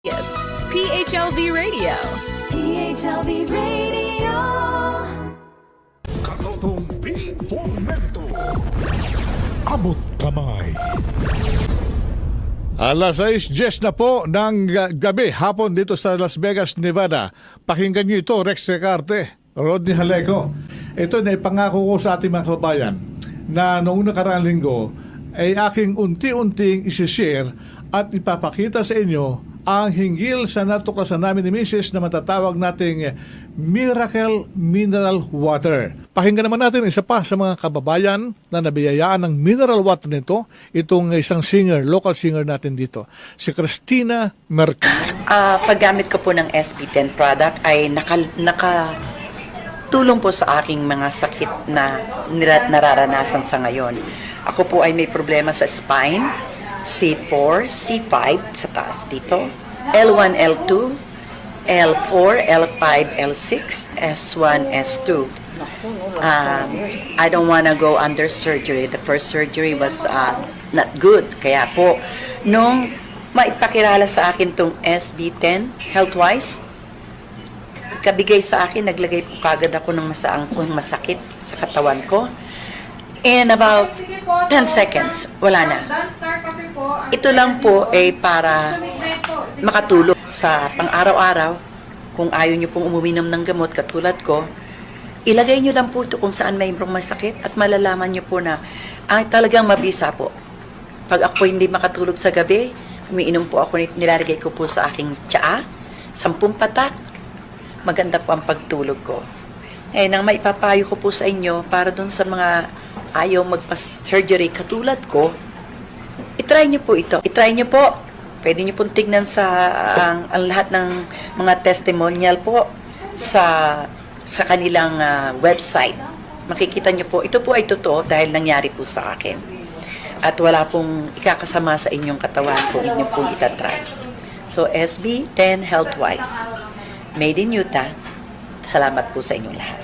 Yes, PHLV Radio. PHLV Radio. Katotong Informento. Abot kamay. Alas 6:10 na po ng gabi, hapon dito sa Las Vegas, Nevada. Pakinggan niyo ito, Rex Recarte, Rodney Haleco. Ito na ipangako ko sa ating mga kababayan na noong nakaraang linggo ay aking unti-unting isi-share at ipapakita sa inyo ang hinggil sa natuklasan namin ni Mrs. na matatawag nating Miracle Mineral Water. Pakinggan naman natin isa pa sa mga kababayan na nabiyayaan ng mineral water nito, itong isang singer, local singer natin dito, si Cristina Mercado. Paggamit ko po ng SB10 product ay tulong po sa aking mga sakit na nararanasan sa ngayon. Ako po ay may problema sa spine, C4, C5 sa taas dito, L1, L2, L4, L5, L6, S1, S2. I don't wanna go under surgery. The first surgery was not good. Kaya po, nung maipakilala sa akin tong SB10, health-wise, kabigay sa akin, naglagay po kagad ako ng masakit sa katawan ko. In about 10 seconds, wala na. Ito lang po ay para makatulong sa pang-araw-araw. Kung ayaw nyo pong uminom ng gamot katulad ko, ilagay nyo lang po ito kung saan mayroong masakit at malalaman nyo po na ay talagang mabisa po. Pag ako hindi makatulog sa gabi, umiinom po ako, nilalagay ko po sa aking tsaa, 10 patak, maganda po ang pagtulog ko. Eh, nang maipapayo ko po sa inyo para dun sa mga ayaw magpa-surgery katulad ko, itry nyo po ito. Itry nyo po. Pwede nyo pong tignan sa ang lahat ng mga testimonial po sa kanilang website. Makikita nyo po, ito po ay totoo dahil nangyari po sa akin. At wala pong ikakasama sa inyong katawan kung inyo pong itatry. So, SB10 Healthwise. Made in Utah. Salamat po sa inyong lahat.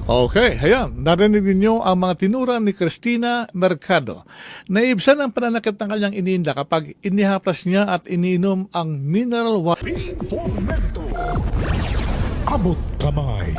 Okay, ayan. Narinig ninyo ang mga tinura ni Cristina Mercado. Naibsan ang pananakit ng kanyang iniinda kapag inihaplas niya at iniinom ang mineral water. Informento. Abot kamay.